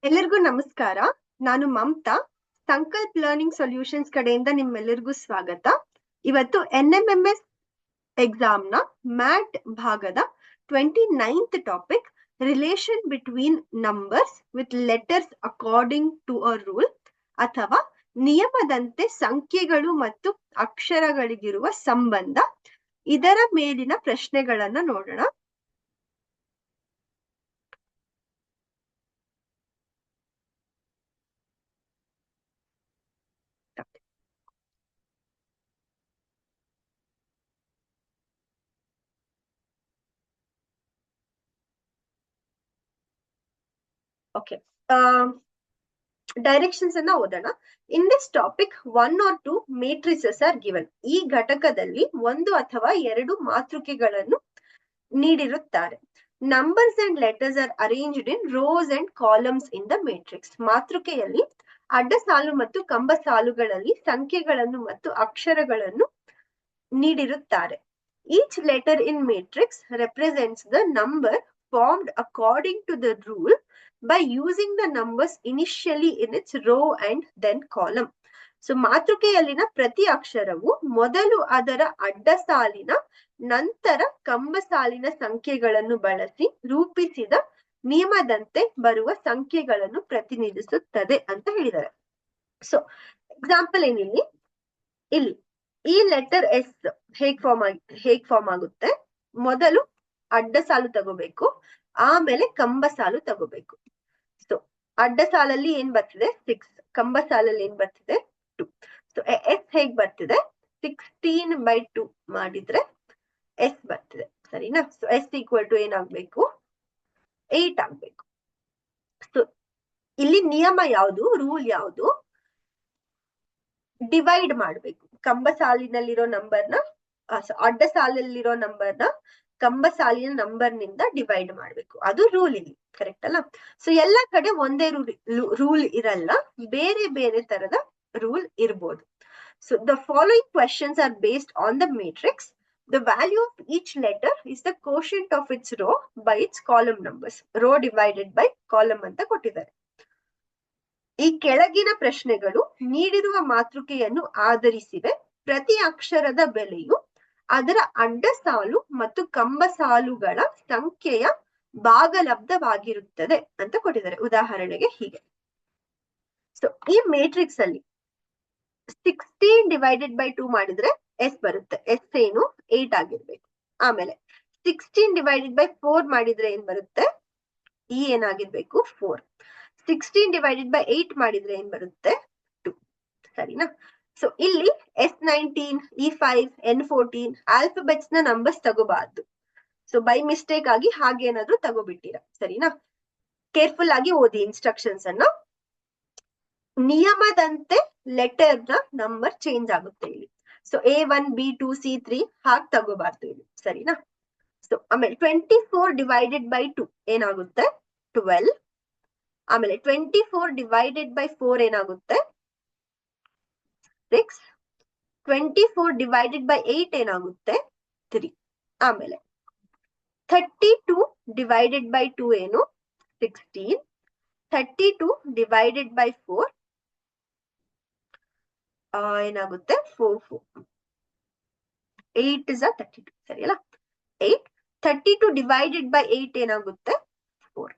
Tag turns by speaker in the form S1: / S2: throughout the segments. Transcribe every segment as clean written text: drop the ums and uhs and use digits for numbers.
S1: ಎಲ್ಲರಿಗೂ ನಮಸ್ಕಾರ. ನಾನು ಮಮತಾ. ಸಂಕಲ್ಪ್ ಲರ್ನಿಂಗ್ ಸೊಲ್ಯೂಷನ್ಸ್ ಕಡೆಯಿಂದ ನಿಮ್ಮೆಲ್ಲರಿಗೂ ಸ್ವಾಗತ. ಇವತ್ತು NMMS ಎಕ್ಸಾಮ್ ನ ಮ್ಯಾಟ್ ಭಾಗದ 29th topic relation between numbers with letters according to a rule ಅಥವಾ ನಿಯಮದಂತೆ ಸಂಖ್ಯೆಗಳು ಮತ್ತು ಅಕ್ಷರಗಳಿಗಿರುವ ಸಂಬಂಧ, ಇದರ ಮೇಲಿನ ಪ್ರಶ್ನೆಗಳನ್ನ ನೋಡೋಣ. ಓಕೆ, ಡೈರೆಕ್ಷನ್ಸ್ ಅನ್ನ ಓದೋಣ. In this topic 1 or 2 matrices are given. ಈ ಘಟಕದಲ್ಲಿ 1 ಅಥವಾ 2 ಮಾತೃಕೆಗಳನ್ನು ನೀಡಿರುತ್ತಾರೆ. Numbers and letters are arranged in rows and columns in the matrix. ಮಾತೃಕೆಯಲ್ಲಿ ಅಡ್ಡ ಸಾಲು ಮತ್ತು ಕಂಬ ಸಾಲುಗಳಲ್ಲಿ ಸಂಖ್ಯೆಗಳನ್ನು ಮತ್ತು ಅಕ್ಷರಗಳನ್ನು ನೀಡಿರುತ್ತಾರೆ. Each letter in matrix represents the number formed according to the rule by using the numbers initially in its row and then column. So ಮಾತೃಕೆಯಲ್ಲಿನ ಪ್ರತಿ ಅಕ್ಷರವು ಮೊದಲು ಅದರ ಅಡ್ಡ ಸಾಲಿನ ನಂತರ ಕಂಬ ಸಾಲಿನ ಸಂಖ್ಯೆಗಳನ್ನು ಬಳಸಿ ರೂಪಿಸಿದ ನಿಯಮದಂತೆ ಬರುವ ಸಂಖ್ಯೆಗಳನ್ನು ಪ್ರತಿನಿಧಿಸುತ್ತದೆ ಅಂತ ಹೇಳಿದ್ದಾರೆ. ಸೊ ಎಕ್ಸಾಂಪಲ್ ಏನಿಲ್ಲಿ, ಇಲ್ಲಿ ಈ ಲೆಟರ್ ಎಸ್ ಹೇಗ್ ಫಾರ್ಮ್ ಆಗುತ್ತೆ, ಮೊದಲು ಅಡ್ಡ ಸಾಲು ತಗೋಬೇಕು, ಆಮೇಲೆ ಕಂಬ ಸಾಲು ತಗೋಬೇಕು. ಸೊ ಅಡ್ಡ ಸಾಲಲ್ಲಿ ಏನ್ ಬರ್ತಿದೆ 6, ಕಂಬ ಸಾಲಲ್ಲಿ ಏನ್ ಬರ್ತಿದೆ 2. ಸೊ ಎಸ್ ಹೇಗ್ ಬರ್ತಿದೆ 16/2 ಮಾಡಿದ್ರೆ ಎಸ್ ಬರ್ತಿದೆ, ಸರಿನಾ? ಸೊ ಎಸ್ ಈಕ್ವಲ್ ಟು ಏನಾಗ್ಬೇಕು 8 ಆಗ್ಬೇಕು. ಸೊ ಇಲ್ಲಿ ನಿಯಮ ಯಾವುದು, ರೂಲ್ ಯಾವುದು, ಡಿವೈಡ್ ಮಾಡ್ಬೇಕು. ಕಂಬ ಸಾಲಿನಲ್ಲಿರೋ ನಂಬರ್ನ ಅಡ್ಡ ಸಾಲಲ್ಲಿರೋ ನಂಬರ್ನ ಕಂಬ ಸಾಲಿನ ನಂಬರ್ ನಿಂದ ಡಿವೈಡ್ ಮಾಡ್ಬೇಕು, ಅದು ರೂಲ್ ಇಲ್ಲಿ, ಕರೆಕ್ಟ್ ಅಲ್ಲ? ಸೊ ಎಲ್ಲಾ ಕಡೆ ಒಂದೇ ರೂಲ್ ಇರಲ್ಲ, ಬೇರೆ ಬೇರೆ ತರದ ರೂಲ್ ಇರ್ಬೋದು. So the following questions are based on the matrix. The value of each letter is the quotient of its row by its column numbers. Row divided by column ಅಂತ ಕೊಟ್ಟಿದ್ದಾರೆ. ಈ ಕೆಳಗಿನ ಪ್ರಶ್ನೆಗಳು ನೀಡಿರುವ ಮಾತೃಕೆಯನ್ನು ಆಧರಿಸಿವೆ. ಪ್ರತಿ ಅಕ್ಷರದ ಬೆಲೆಯು ಅದರ ಅಡ್ಡ ಸಾಲು ಮತ್ತು ಕಂಬ ಸಾಲುಗಳ ಸಂಖ್ಯೆಯ ಭಾಗಲಬ್ಧವಾಗಿರುತ್ತದೆ ಅಂತ ಕೊಟ್ಟಿದ್ದಾರೆ. ಉದಾಹರಣೆಗೆ ಹೀಗೆ, ಸೊ ಈ ಮೇಟ್ರಿಕ್ಸ್ ಅಲ್ಲಿ 16/2 ಮಾಡಿದ್ರೆ ಎಸ್ ಬರುತ್ತೆ. ಎಸ್ ಏನು 8 ಆಗಿರ್ಬೇಕು. ಆಮೇಲೆ 16/4 ಮಾಡಿದ್ರೆ ಏನ್ ಬರುತ್ತೆ, ಈ ಏನಾಗಿರ್ಬೇಕು 4. 16/8 ಮಾಡಿದ್ರೆ ಏನ್ ಬರುತ್ತೆ 2, ಸರಿನಾ? ಸೊ ಇಲ್ಲಿ S19, E5, N14 ಆಲ್ಫಾಬೆಟ್ಸ್ ನ ನಂಬರ್ಸ್ ತಗೋಬಾರ್ದು. ಸೊ ಬೈ ಮಿಸ್ಟೇಕ್ ಆಗಿ ಹಾಗೇನಾದ್ರೂ ತಗೋಬಿಟ್ಟಿರ, ಸರಿನಾ? ಕೇರ್ಫುಲ್ ಆಗಿ ಓದಿ ಇನ್ಸ್ಟ್ರಕ್ಷನ್ಸ್ ಅನ್ನ. ನಿಯಮದಂತೆ ಲೆಟರ್ ನ ನಂಬರ್ ಚೇಂಜ್ ಆಗುತ್ತೆ ಇಲ್ಲಿ. ಸೊ A1, B2, C3 ಹಾಗೆ ತಗೋಬಾರ್ದು ಇಲ್ಲಿ, ಸರಿನಾ? ಸೊ ಆಮೇಲೆ 24/2 ಏನಾಗುತ್ತೆ 12. ಆಮೇಲೆ 24/4 ಏನಾಗುತ್ತೆ 6. 24/8 ಏನಾಗುತ್ತೆ 3. ಆಮೇಲೆ 32/2 ಏನು 16. 32/4 ಏನಾಗುತ್ತೆ 4. 8 is 32, ಸರಿ ಅಲ್ಲ? 8. 32/8 ಏನಾಗುತ್ತೆ 4,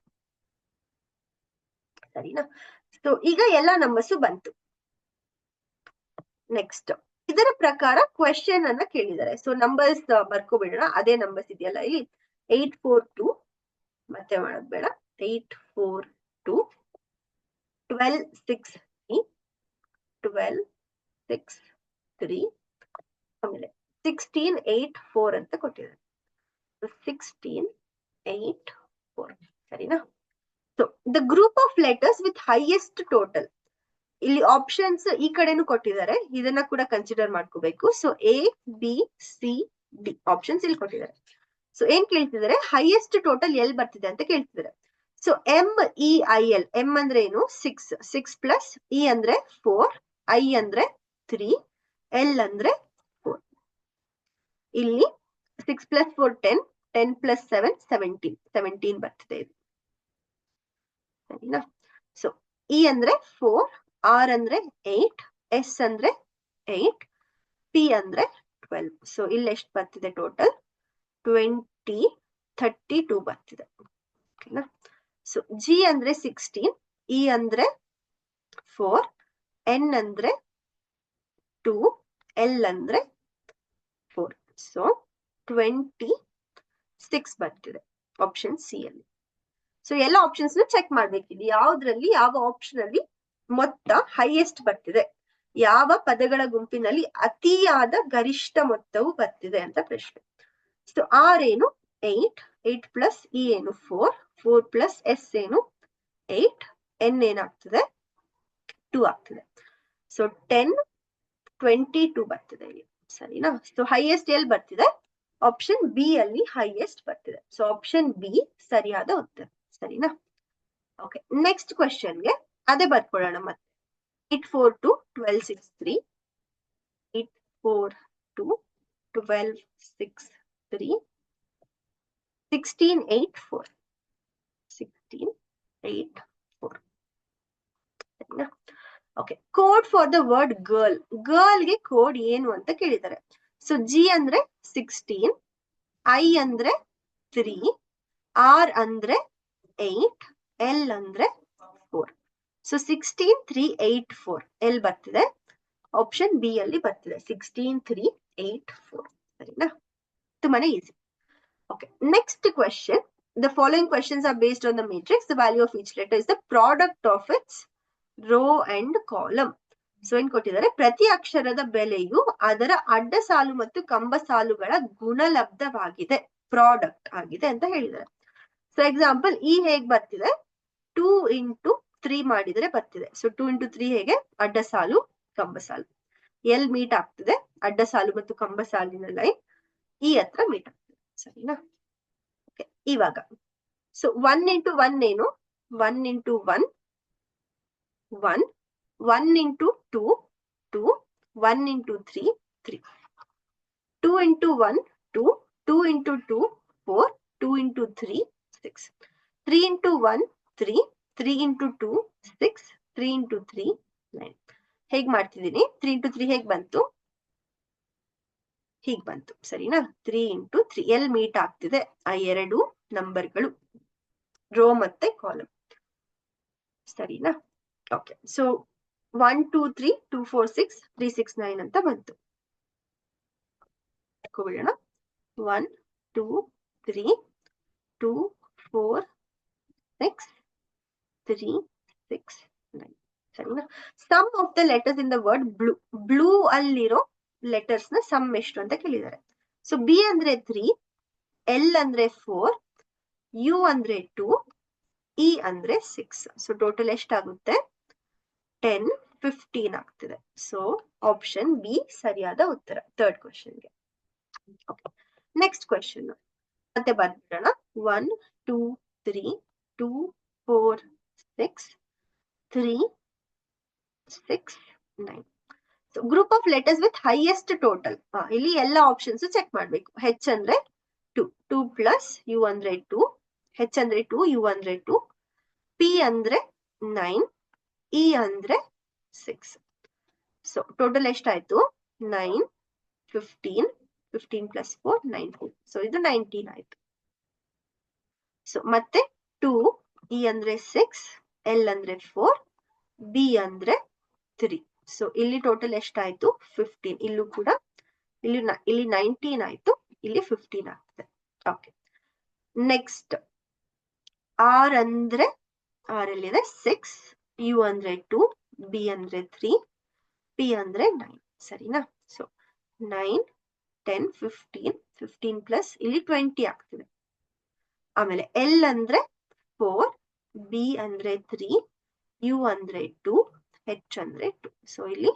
S1: ಸರಿನಾ? ಸೊ ಈಗ ಎಲ್ಲ ನಂಬರ್ಸ್ ಬಂತು. ನೆಕ್ಸ್ಟ್ ಇದರ ಪ್ರಕಾರ ಕ್ವೆಶನ್ ಅನ್ನ ಕೇಳಿದ್ದಾರೆ. ಸೊ ನಂಬರ್ಸ್ ಬರ್ಕೋಬಿಡೋಣ. ಅದೇ ನಂಬರ್ಸ್ ಇದೆಯಲ್ಲ ಇಲ್ಲಿ 842, ಮತ್ತೆ ಮಾಡೋದ್ ಬೇಡ, 842, 12, 6, 3, 12, 6, 3, ಆಮೇಲೆ 16, 8, 4 ಅಂತ ಕೊಟ್ಟಿದ್ದಾರೆ. 16, 8, 4, ಸರಿನಾ? So the group of letters with highest total, ಇಲ್ಲಿ ಆಪ್ಷನ್ಸ್ ಈ ಕಡೆನೂ ಕೊಟ್ಟಿದ್ದಾರೆ, ಇದನ್ನ ಕೂಡ ಕನ್ಸಿಡರ್ ಮಾಡ್ಕೋಬೇಕು. ಸೊ ABCD ಆಪ್ಷನ್ಸ್ ಇಲ್ಲಿ ಕೊಟ್ಟಿದ್ದಾರೆ. ಸೊ ಏನ್ ಕೇಳ್ತಿದ್ದಾರೆ, ಹೈಯೆಸ್ಟ್ ಟೋಟಲ್ ಎಲ್ ಬರ್ತಿದೆ ಅಂತ ಕೇಳ್ತಿದ್ದಾರೆ. ಸೊ MEIL, ಎಂ ಅಂದ್ರೆ ಏನು 6, 6 ಪ್ಲಸ್ ಇ ಅಂದ್ರೆ 4, ಐ ಅಂದ್ರೆ 3, ಎಲ್ ಅಂದ್ರೆ 4. ಇಲ್ಲಿ 6 + 4 10, 10 + 7 17 ಬರ್ತಿದೆ ಇದು, ಸರಿನಾ? ಸೊ ಇ ಅಂದ್ರೆ 4, ಆರ್ ಅಂದ್ರೆ 8, ಎಸ್ ಅಂದ್ರೆ 8, ಪಿ ಅಂದ್ರೆ 12. ಸೊ ಇಲ್ಲಿ ಎಷ್ಟು ಬರ್ತಿದೆ ಟೋಟಲ್? 20, 32 ಬರ್ತಿದೆ. ಓಕೆನಾ? ಸೊ ಜಿ ಅಂದ್ರೆ 16, ಇ ಅಂದ್ರೆ 4, ಎನ್ ಅಂದ್ರೆ 2, ಎಲ್ ಅಂದ್ರೆ 4. ಸೊ 26 ಬರ್ತಿದೆ ಆಪ್ಷನ್ ಸಿ ಅಲ್ಲಿ. ಸೊ ಎಲ್ಲ ಆಪ್ಷನ್ಸ್ ಚೆಕ್ ಮಾಡ್ಬೇಕಿದೆ, ಯಾವ್ದ್ರಲ್ಲಿ ಯಾವ ಆಪ್ಷನ್ ಅಲ್ಲಿ ಮೊತ್ತ ಹೈಯೆಸ್ಟ್ ಬರ್ತಿದೆ, ಯಾವ ಪದಗಳ ಗುಂಪಿನಲ್ಲಿ ಅತಿಯಾದ ಗರಿಷ್ಠ ಮೊತ್ತವು ಬರ್ತಿದೆ ಅಂತ ಪ್ರಶ್ನೆ. ಸೊ ಆರ್ ಏನು 8, 8 ಪ್ಲಸ್ ಇ ಏನು 4, 4 ಪ್ಲಸ್ ಎಸ್ ಏನು 8, ಎನ್ ಏನಾಗ್ತದೆ 2 ಆಗ್ತದೆ. ಸೊ 10, 22 ಬರ್ತಿದೆ ಇಲ್ಲಿ. ಸರಿನಾ? ಸೊ ಹೈಯೆಸ್ಟ್ ಎಲ್ಲಿ ಬರ್ತಿದೆ? ಆಪ್ಷನ್ ಬಿ ಅಲ್ಲಿ ಹೈಯೆಸ್ಟ್ ಬರ್ತಿದೆ. ಸೊ ಆಪ್ಷನ್ ಬಿ ಸರಿಯಾದ ಉತ್ತರ. ಸರಿನಾ? ಓಕೆ, ನೆಕ್ಸ್ಟ್ ಕ್ವೆಶ್ಚನ್ಗೆ ಅದೇ ಬರ್ಕೊಳ್ಳೋಣ ಮತ್ತೆ. 842 1263, 842 1263, 1684, 1684. ಸರಿನಾ? Okay, code for the word girl. Girl ಗೆ ಕೋಡ್ ಏನು ಅಂತ ಕೇಳಿದ್ದಾರೆ. ಸೊ ಜಿ ಅಂದ್ರೆ 16, ಐ ಅಂದ್ರೆ 3, ಆರ್ ಅಂದ್ರೆ 8, ಎಲ್ ಅಂದ್ರೆ 4. ಸೊ 16384 ಎಲ್ ಬರ್ತಿದೆ? ಆಪ್ಷನ್ ಬಿ ಅಲ್ಲಿ ಬರ್ತಿದೆ 16384. ಸರಿನಾ? ತುಂಬಾನೇ easy. Okay, next question. The following questions are based on the matrix. The value of each letter is the product of its row and column. So ಏನ್ ಕೊಟ್ಟಿದ್ದಾರೆ? ಪ್ರತಿ ಅಕ್ಷರದ ಬೆಲೆಯು ಅದರ ಅಡ್ಡ ಸಾಲು ಮತ್ತು ಕಂಬ ಸಾಲುಗಳ ಗುಣಲಬ್ಧವಾಗಿದೆ, ಪ್ರಾಡಕ್ಟ್ ಆಗಿದೆ ಅಂತ ಹೇಳಿದ್ದಾರೆ. ಸೊ ಎಕ್ಸಾಂಪಲ್, ಈ ಹೇಗ್ ಬರ್ತಿದೆ? 2 into 3 ಮಾಡಿದ್ರೆ ಬರ್ತಿದೆ. ಸೊ 2 into 3 ಹೇಗೆ? ಅಡ್ಡ ಸಾಲು ಕಂಬ ಸಾಲು. ಎಲ್ ಮೀಟ್ ಆಗ್ತಿದೆ ಅಡ್ಡ ಸಾಲು ಮತ್ತು ಕಂಬ ಸಾಲಿನ ಲೈನ್ ಈ ಹತ್ರ ಮೀಟ್ ಆಗ್ತದೆ. ಸರಿನಾ? ಓಕೆ, ಇವಾಗ ಸೊ 1 into 1 ಏನು? 1 into 1 1, 1 into 2 2, 1 into 3 3, 2 into 1 2, 2 into 2 4, 2 into 3 6, 3 into 1 3, 3 into 2 6, 3 into 3 9. ಹೇಗ್ ಮಾಡ್ತಿದ್ದೀನಿ? 3 into 3 ಹೇಗ್ ಬಂತು? ಹೀಗ್ ಬಂತು. ಸರಿನಾ? 3 into 3 ಎಲ್ ಮೀಟ್ ಆಗ್ತಿದೆ ಆ ಎರಡು ನಂಬರ್ಗಳು, ರೋ ಮತ್ತೆ ಕಾಲಮ್. ಸರಿನಾ? ಓಕೆ, ಸೊ 1 2 3 2 4 6 3 6 9 ಅಂತ ಬಂತು. ಬಿಡೋಣ. 1 2 3 2 4 6 3 6 9. ಸರಿನಾ? Sum of the letters in the word blue. Blue ಅಲ್ಲಿರೋ ಲೆಟರ್ಸ್ ನ ಸಮ್ ಎಷ್ಟು ಅಂತ ಕೇಳಿದ್ದಾರೆ. ಸೊ ಬಿ ಅಂದ್ರೆ 3, ಎಲ್ ಅಂದ್ರೆ 4, ಯು ಅಂದ್ರೆ 2, ಇ ಅಂದ್ರೆ 6. ಸೊ ಟೋಟಲ್ ಎಷ್ಟಾಗುತ್ತೆ? 10, 15 ಆಗ್ತಿದೆ. ಸೊ ಆಪ್ಷನ್ ಬಿ ಸರಿಯಾದ ಉತ್ತರ ಥರ್ಡ್ ಕ್ವೆಶ್ಚನ್ಗೆ. ನೆಕ್ಸ್ಟ್ ಕ್ವೆಶ್ಚನ್ ಮತ್ತೆ ಬರ್ಬಿಡೋಣ. 1 2 3 2 4 6 3 6 9. So group of letters with highest total. ಇಲ್ಲಿ ಎಲ್ಲ ಆಪ್ಷನ್ಸ್ ಚೆಕ್ ಮಾಡ್ಬೇಕು. ಹೆಚ್ ಅಂದ್ರೆ 2, 2 ಪ್ಲಸ್ ಯು ಅಂದ್ರೆ 2, ಹೆಚ್ ಅಂದ್ರೆ 2, ಯು ಅಂದ್ರೆ 2, ಪಿ ಅಂದ್ರೆ 9, ಇ ಅಂದ್ರೆ 6. ಸೊ ಟೋಟಲ್ ಎಷ್ಟಾಯ್ತು? 9 15, 15 ಪ್ಲಸ್ 4 19. ಸೊ ಇದು 19 ಆಯ್ತು. ಸೊ ಮತ್ತೆ 2, ಇ ಅಂದ್ರೆ 6, ಎಲ್ ಅಂದ್ರೆ 4, ಬಿ ಅಂದ್ರೆ 3. ಸೊ ಇಲ್ಲಿ ಟೋಟಲ್ ಎಷ್ಟಾಯ್ತು? 15. ಇಲ್ಲೂ ಕೂಡ ಇಲ್ಲಿ 19 ಆಯ್ತು, ಇಲ್ಲಿ 15 ಆಗ್ತದೆ. ಓಕೆ, ನೆಕ್ಸ್ಟ್ ಆರ್ ಅಂದ್ರೆ ಆರ್ ಎಲ್ಲಿದೆ? 6, ಯು ಅಂದ್ರೆ 2, ಬಿ ಅಂದ್ರೆ 3, ಪಿ ಅಂದ್ರೆ 9. ಸರಿನಾ? ಸೊ 9 10 15, 15 ಪ್ಲಸ್ ಇಲ್ಲಿ 20 ಆಗ್ತದೆ. ಆಮೇಲೆ ಎಲ್ ಅಂದ್ರೆ 4, ಬಿ ಅಂದ್ರೆ 3, ಯು ಅಂದ್ರೆ 2, ಹೆಚ್ ಅಂದ್ರೆ 2. ಸೊ ಇಲ್ಲಿ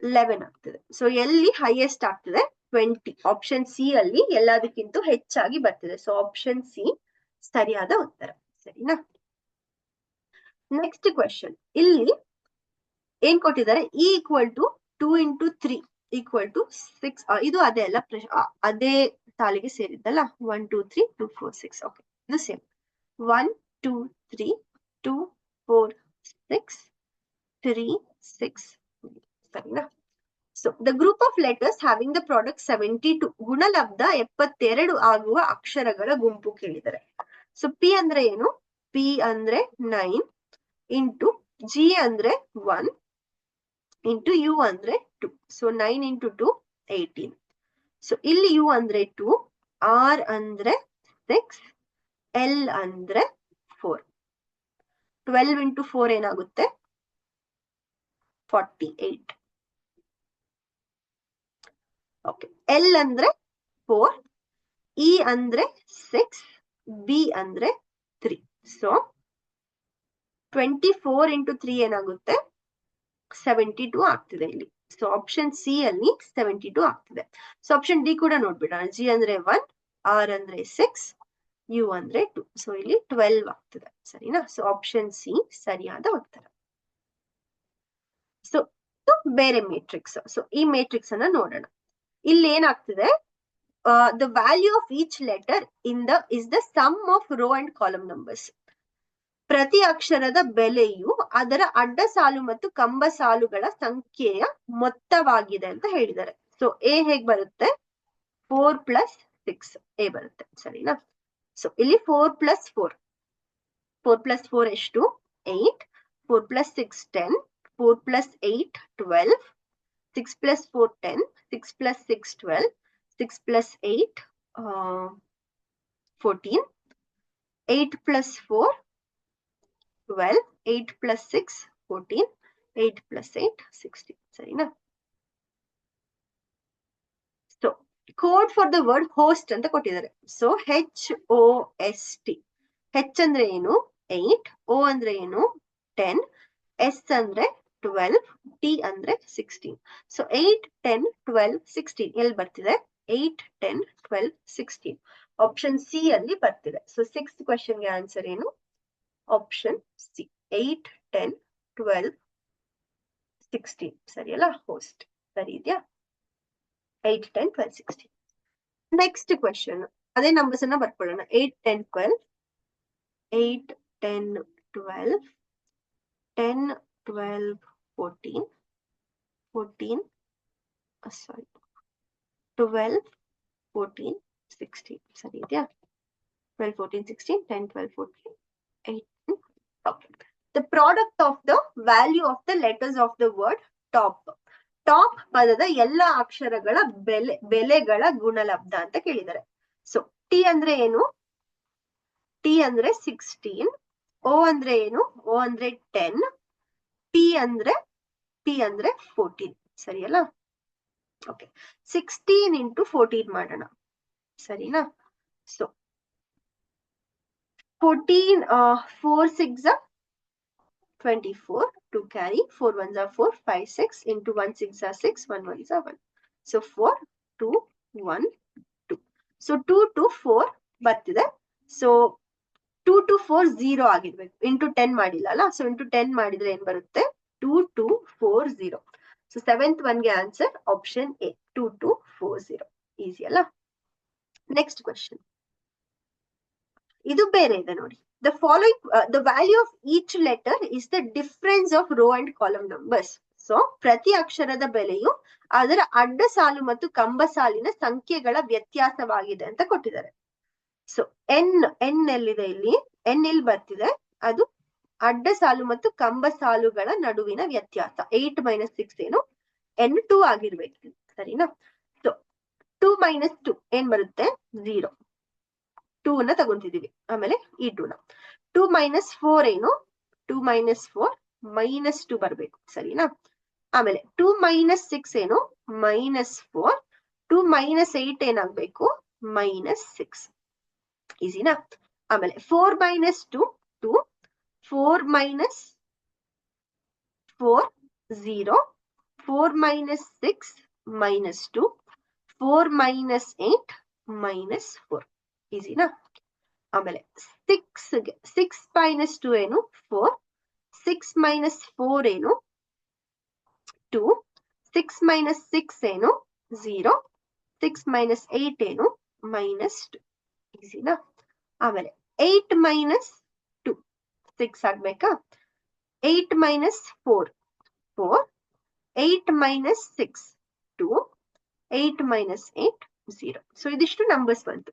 S1: 11 ಆಗ್ತದೆ. ಸೊ ಎಲ್ಲಿ ಹೈಯೆಸ್ಟ್ ಆಗ್ತದೆ? 20. ಆಪ್ಷನ್ ಸಿ ಅಲ್ಲಿ ಎಲ್ಲದಕ್ಕಿಂತ ಹೆಚ್ಚಾಗಿ ಬರ್ತಿದೆ. ಸೊ ಆಪ್ಷನ್ ಸಿ ಸರಿಯಾದ ಉತ್ತರ. ಸರಿನಾ? Next question. ಇಲ್ಲಿ ಏನ್ ಕೊಟ್ಟಿದ್ದಾರೆ? E equal to 2 into 3 equal to 6. ಇದು ಅದೇ ಅಲ್ಲ, ಅದೇ ಸಾಲಿಗೆ ಸೇರಿದ್ದಲ್ಲ. 1 2 3 2 4 6. ಓಕೆ, ಇದು ಸೇಮ್. 1 2 3 2 4 6 3 6 ಸರಿನಾ. So the group of letters having the product 72 ಗುಣಲಬ್ಧ 72 ಆಗುವ ಅಕ್ಷರಗಳ ಗುಂಪು ಕೇಳಿದರೆ. ಸೊ ಪಿ ಅಂದ್ರೆ ಏನು? ಪಿ ಅಂದ್ರೆ 9 ಇಂಟು ಜಿ ಅಂದ್ರೆ 1 ಇಂಟು ಯು ಅಂದ್ರೆ 2. So 9 into 2 18. ಸೊ ಇಲ್ಲಿ ಯು ಅಂದ್ರೆ 2, ಆರ್ ಅಂದ್ರೆ 6, ಎಲ್ ಅಂದ್ರೆ 4. 12 ಇಂಟು 4 ಏನಾಗುತ್ತೆ? 48. ಓಕೆ, ಎಲ್ ಅಂದ್ರೆ 4, ಇ ಅಂದ್ರೆ 6, ಬಿ ಅಂದ್ರೆ 3. ಸೊ 24 ಇಂಟು 3 ಏನಾಗುತ್ತೆ? 72 ಆಗ್ತಿದೆ ಇಲ್ಲಿ. ಸೊ ಆಪ್ಷನ್ ಸಿ ಅಲ್ಲಿ 72 ಆಗ್ತಿದೆ. ಸೊ ಆಪ್ಷನ್ ಡಿ ಕೂಡ ನೋಡ್ಬಿಡೋಣ. ಜಿ ಅಂದ್ರೆ 1, ಆರ್ ಅಂದ್ರೆ 6, ಯು ಅಂದ್ರೆ 2. ಸೊ ಇಲ್ಲಿ 12 ಆಗ್ತಿದೆ ಸರಿನಾ. ಸೊ ಆಪ್ಷನ್ ಸಿ ಸರಿಯಾದ ಉತ್ತರ. ಸೊ ಬೇರೆ ಮ್ಯಾಟ್ರಿಕ್ಸ್. ಸೊ ಈ ಮ್ಯಾಟ್ರಿಕ್ಸ್ ಅನ್ನ ನೋಡೋಣ. ಇಲ್ಲಿ ಏನಾಗ್ತಿದೆ? The value of each letter is the sum of row and column numbers. ಪ್ರತಿ ಅಕ್ಷರದ ಬೆಲೆಯು ಅದರ ಅಡ್ಡ ಸಾಲು ಮತ್ತು ಕಂಬ ಸಾಲುಗಳ ಸಂಖ್ಯೆಯ ಮೊತ್ತವಾಗಿದೆ ಅಂತ ಹೇಳಿದ್ದಾರೆ. ಸೊ ಎ ಹೇಗ್ ಬರುತ್ತೆ? 4 + 6 ಎ ಬರುತ್ತೆ ಸರಿನಾ. ಸೊ ಇಲ್ಲಿ 4 + 4, 4 + 4 ಎಷ್ಟು? 8, 4 + 6 10, 4 + 8 12, 6 + 4 10, 6 + 6 12, 6 + 8 14, 8 + 4 12, 8 + 6 14, 8 + 8 16 ಸರಿನಾ. So code for the word host ಅಂತ ಕೊಟ್ಟಿದ್ದಾರೆ. So HOST. ಹೆಚ್ ಅಂದ್ರೆ ಏನು? 8, ಓ ಅಂದ್ರೆ ಏನು? 10, ಎಸ್ ಅಂದ್ರೆ 12, ಟಿ ಅಂದ್ರೆ 16. ಸೊ 8 10 12 16 ಎಲ್ಲಿ ಬರ್ತಿದೆ? 8 10 12 16 ಆಪ್ಷನ್ ಸಿ ಅಲ್ಲಿ ಬರ್ತಿದೆ. ಸೊ 6th ಕ್ವೆಶ್ಚನ್ಗೆ ಆನ್ಸರ್ ಏನು? ಆಪ್ಷನ್ ಸಿ 8 10 12 16 ಸರಿ ಅಲ್ಲ. ಹೋಸ್ಟ್ ಸರಿ ಇದೆಯಾ? 8 10 12 16. ನೆಕ್ಸ್ಟ್ ಕ್ವೆಶ್ಚನ್ ಅದೇ ನಂಬರ್ಸ್ ಅನ್ನ ಬರ್ಕೊಳ್ಳೋಣ. 8 10 12, 8 10 12, 10 12 14, 14 ಸಾರಿ 12 14 16 ಸರಿ ಇದೆಯಾ? 12 14 16 10 12 14 18. Okay. The product of the value of the letters of the word top. Top ಪದದ ಎಲ್ಲ ಅಕ್ಷರಗಳ ಬೆಲೆಗಳ ಗುಣಲಬ್ಧ ಅಂತ ಕೇಳಿದ್ದಾರೆ. ಸೊ ಟಿ ಅಂದ್ರೆ ಏನು? ಟಿ ಅಂದ್ರೆ 16, ಓ ಅಂದ್ರೆ ಏನು? ಓ ಅಂದ್ರೆ 10, ಪಿ ಅಂದ್ರೆ 14 ಸರಿಯಲ್ಲ. ಓಕೆ, 16 ಇಂಟು 14 ಮಾಡೋಣ ಸರಿನಾ. So 14 4 6 24 to carry, 4 1s are 4, 5 6 into 1 6 are 6, 1 1s are 1. So 4 2 1 2. So 2 to 4 ಬರ್ತಿದೆ. ಸೊ 2 to 4 0 ಆಗಿರ್ಬೇಕು. ಇಂಟು 10 ಮಾಡಿಲ್ಲ ಅಲ್ಲ. ಸೊ ಇಂಟು 10 ಮಾಡಿದ್ರೆ ಏನ್ ಬರುತ್ತೆ? 2 2 4 0. ಸೊ 7th ಒನ್ಗೆ ಆನ್ಸರ್ ಆಪ್ಷನ್ ಎ 2 2 4 0. ಈಸಿ ಅಲ್ಲ. ನೆಕ್ಸ್ಟ್ ಕ್ವೆಶ್ಚನ್ ಇದು ಬೇರೆ ಇದೆ ನೋಡಿ. The following, the value of each letter is the difference of row and column numbers. So ಪ್ರತಿ ಅಕ್ಷರದ ಬೆಲೆಯು ಅದರ ಅಡ್ಡ ಸಾಲು ಮತ್ತು ಕಂಬ ಸಾಲಿನ ಸಂಖ್ಯೆಗಳ ವ್ಯತ್ಯಾಸವಾಗಿದೆ ಅಂತ ಕೊಟ್ಟಿದ್ದಾರೆ. ಸೊ ಎನ್ ಎಲ್ಲಿದೆ? ಇಲ್ಲಿ ಎನ್ ಇಲ್ಲಿ ಬರ್ತಿದೆ. ಅದು ಅಡ್ಡ ಸಾಲು ಮತ್ತು ಕಂಬ ಸಾಲುಗಳ ನಡುವಿನ ವ್ಯತ್ಯಾಸ. 8 - 6 ಏನು? N2 ಆಗಿರ್ಬೇಕು ಸರಿನಾ. ಸೊ 2 - 2 ಏನ್ ಬರುತ್ತೆ? 0. 2 ನ ತಗೊಂತಿದೀವಿ. ಆಮೇಲೆ ಈ 2 ನ 2 - 4 ಏನು? 2 - 4 -2 ಬರ್ಬೇಕು ಸರಿನಾ. ಆಮೇಲೆ 2 - 6 ಏನು? -4. 2 - 8 ಏನಾಗ್ಬೇಕು? -6. ಈಸಿನಾ. ಆಮೇಲೆ 4 - 2 2, 4 - 4 0, 4 - 6 -2, 4 - 8 -4. ಈಸಿನಾ. ಆಮೇಲೆ 6 - 2 ಏನು? 4, 6 - 4 ಏನು? 2, 6 - 6 ಏನು? 0, 6 - 8 ಏನು? -2. ಈಸಿನಾ. ಆಮೇಲೆ 8 - 2 6 ಆಗ್ಬೇಕಾ? 8 minus 4, 4. 8 minus 6, 2. 8 minus 8, 0. So ಇದಿಷ್ಟು numbers ಬಂತು.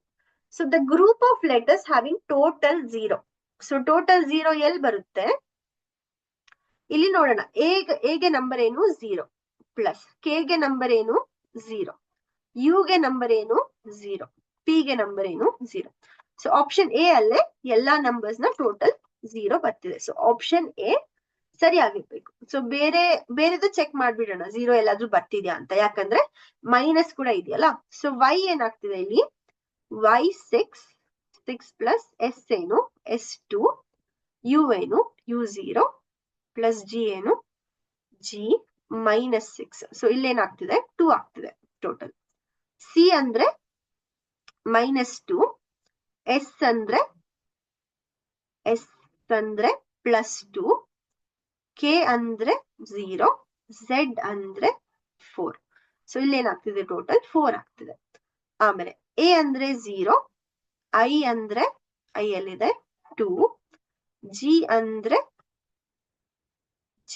S1: So the group of letters having total 0. So total 0 ಎಲ್ಲಿ ಬರುತ್ತೆ? ಇಲ್ಲಿ ನೋಡೋಣ. A ಗೆ ನಂಬರ್ ಏನು? 0 ಪ್ಲಸ್ K ಗೆ ನಂಬರ್ ಏನು? 0. U ಗೆ ನಂಬರ್ ಏನು? 0. P ಗೆ ನಂಬರ್ ಏನು? 0. ಸೊ ಆಪ್ಷನ್ ಎ ಅಲ್ಲೇ ಎಲ್ಲಾ ನಂಬರ್ಸ್ ನ ಟೋಟಲ್ 0 ಬರ್ತಿದೆ. ಸೊ ಆಪ್ಷನ್ ಎ ಸರಿ ಆಗಿರ್ಬೇಕು. ಸೊ ಬೇರೆದು ಚೆಕ್ ಮಾಡ್ಬಿಡೋಣ 0 ಎಲ್ಲಾದ್ರೂ ಬರ್ತಿದ್ಯಾ ಅಂತ, ಯಾಕಂದ್ರೆ ಮೈನಸ್ ಕೂಡ ಇದೆಯಲ್ಲ. ಸೊ y ಏನಾಗ್ತಿದೆ ಇಲ್ಲಿ? y 6 ಪ್ಲಸ್ s ಏನು? s2. u ಏನು? u0 ಪ್ಲಸ್ g ಏನು? g minus 6. ಸೊ ಇಲ್ಲೇನಾಗ್ತಿದೆ? 2 ಆಗ್ತಿದೆ ಟೋಟಲ್. ಸಿ ಅಂದ್ರೆ -2, s ಅಂದ್ರೆ +2, k ಅಂದ್ರೆ 0, z ಅಂದ್ರೆ 4. ಸೊ ಇಲ್ಲೇನಾಗ್ತಿದೆ? ಟೋಟಲ್ 4 ಆಗ್ತಿದೆ. ಆಮೇಲೆ a ಅಂದ್ರೆ 0, i ಅಂದ್ರೆ i ಅಲ್ಲಿದೆ 2, g ಅಂದ್ರೆ g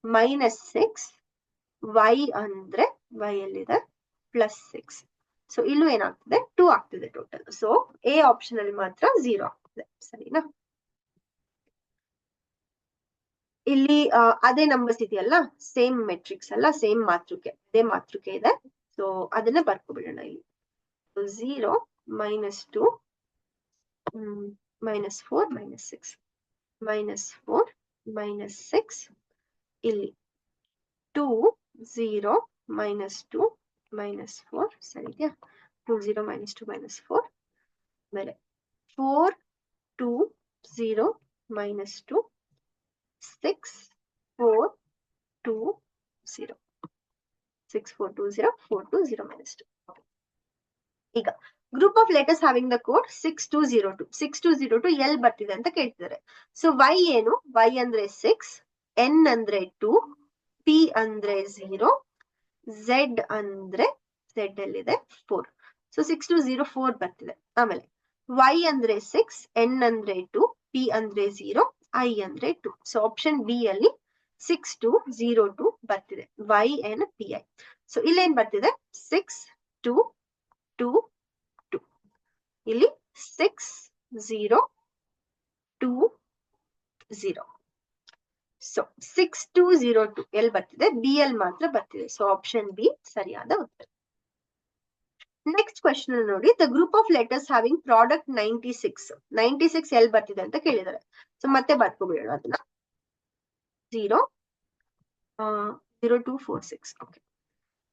S1: -6, y ಅಂದ್ರೆ y ಅಲ್ಲಿದೆ +6. ಸೊ ಇಲ್ಲೂ ಏನಾಗ್ತದೆ? 2 ಆಗ್ತಿದೆ ಟೋಟಲ್. ಸೊ ಎ ಆಪ್ಷನ್ ಅಲ್ಲಿ ಮಾತ್ರ 0 ಆಗ್ತದೆ. ಸರಿನಾ? ಇಲ್ಲಿ ಅದೇ ನಂಬರ್ಸ್ ಇದೆಯಲ್ಲ, ಸೇಮ್ ಮೆಟ್ರಿಕ್ಸ್ ಅಲ್ಲ, ಸೇಮ್ ಮಾತೃಕೆ, ಅದೇ ಮಾತೃಕೆ ಇದೆ. ಸೊ ಅದನ್ನ ಬರ್ಕೊಬಿಡೋಣ ಇಲ್ಲಿ. 0 -2 -4 -6 -4 -6 ಇಲ್ಲಿ 2 0 -2 -4 ಸರಿ ಇದೆಯಾ? 2 0 -2 -4 ಆಮೇಲೆ 4 2 0 -2 6 4 2 0 6 4 2 0 4 2 0 -2. ಈಗ group of letters having the code 6202. 6202 ಎಲ್ಲಿ ಬರ್ತಿದೆ ಅಂತ ಕೇಳ್ತಿದ್ದಾರೆ. ಸೊ y ಏನು? y ಅಂದ್ರೆ 6, n ಅಂದ್ರೆ 2, p ಅಂದ್ರೆ 0, z ಅಂದ್ರೆ z ಅಲ್ಲಿದೆ 4. ಸೊ 6204 ಬರ್ತಿದೆ. ಆಮೇಲೆ y ಅಂದ್ರೆ 6, n ಅಂದ್ರೆ 2, p ಅಂದ್ರೆ 0, i ಅಂದ್ರೆ 2. ಸೊ ಆಪ್ಷನ್ ಬಿ ಅಲ್ಲಿ 6202 ಬರ್ತಿದೆ. y n p i. So ಇಲ್ಲೇನ್ ಬರ್ತಿದೆ? 6 2 2 2. ಇಲ್ಲಿ 6 0 2 0. ಸೊ 6202 ಎಲ್ಲಿ ಬರ್ತಿದೆ? ಬಿ ಎಲ್ ಮಾತ್ರ ಬರ್ತಿದೆ. ಸೊ ಆಪ್ಷನ್ ಬಿ ಸರಿಯಾದ ಉತ್ತರ. ನೆಕ್ಸ್ಟ್ ಕ್ವೆಶ್ಚನ್ ನೋಡಿ, the group of letters having product 96. 96 ಎಲ್ಲಿ ಬರ್ತಿದೆ ಅಂತ ಕೇಳಿದ್ದಾರೆ. ಸೊ ಮತ್ತೆ ಬರ್ಕೊಬಿಡೋಣ ಅದನ್ನ. 0 0 2 4 6. ಓಕೆ.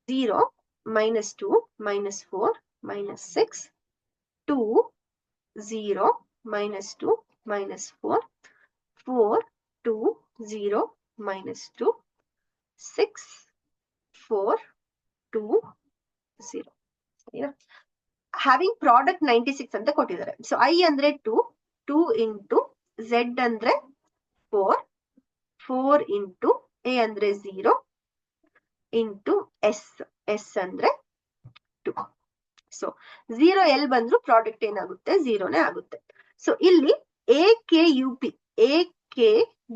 S1: 0 -2 -4 -6 2 0 -2 -4 4 2 0 -2 6 4 2 0. ಹ್ಯಾವಿಂಗ್ ಪ್ರಾಡಕ್ಟ್ 96 ಅಂತ ಕೊಟ್ಟಿದ್ದಾರೆ. ಸೊ ಐ ಅಂದ್ರೆ 2, 2 ಇಂಟು z ಅಂದ್ರೆ 4, 4 ಇಂಟು a ಅಂದ್ರೆ 0 ಇಂಟು s ಅಂದ್ರೆ 2. ಸೊ 0 ಎಲ್ಲಿ ಬಂದ್ರು ಪ್ರಾಡಕ್ಟ್ ಏನಾಗುತ್ತೆ? 0ನೇ ಆಗುತ್ತೆ. ಸೊ ಇಲ್ಲಿ ಎ ಕೆ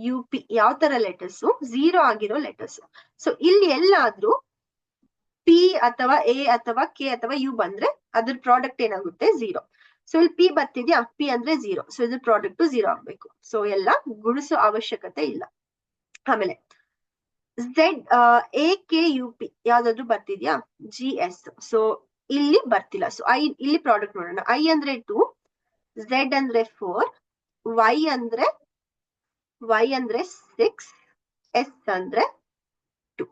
S1: ಯು ಪಿ ಯಾವ ತರ ಲೆಟರ್ಸ್? 0 ಆಗಿರೋ ಲೆಟರ್ಸ್. ಸೊ ಇಲ್ಲಿ ಎಲ್ಲಾದ್ರೂ ಪಿ ಅಥವಾ ಎ ಅಥವಾ ಕೆ ಅಥವಾ ಯು ಬಂದ್ರೆ ಅದ್ರ ಪ್ರಾಡಕ್ಟ್ ಏನಾಗುತ್ತೆ? 0. ಸೊ ಇಲ್ಲಿ ಪಿ ಬರ್ತಿದ್ಯಾ? ಪಿ ಅಂದ್ರೆ 0. ಸೊ ಇದ್ರ ಪ್ರಾಡಕ್ಟ್ 0 ಆಗ್ಬೇಕು. ಸೊ ಎಲ್ಲ ಗುಣಿಸೋ ಅವಶ್ಯಕತೆ ಇಲ್ಲ. ಆಮೇಲೆ Z A K U P ಯಾವ್ದಾದ್ರು ಬರ್ತಿದ್ಯಾ? G S. ಸೊ ಇಲ್ಲಿ ಬರ್ತಿಲ್ಲ. ಸೊ ಐ ಇಲ್ಲಿ ಪ್ರಾಡಕ್ಟ್ ನೋಡೋಣ. ಐ ಅಂದ್ರೆ 2, ಝೆಡ್ ಅಂದ್ರೆ 4, ವೈ ಅಂದ್ರೆ 6, ಎಸ್ ಅಂದ್ರೆ 2.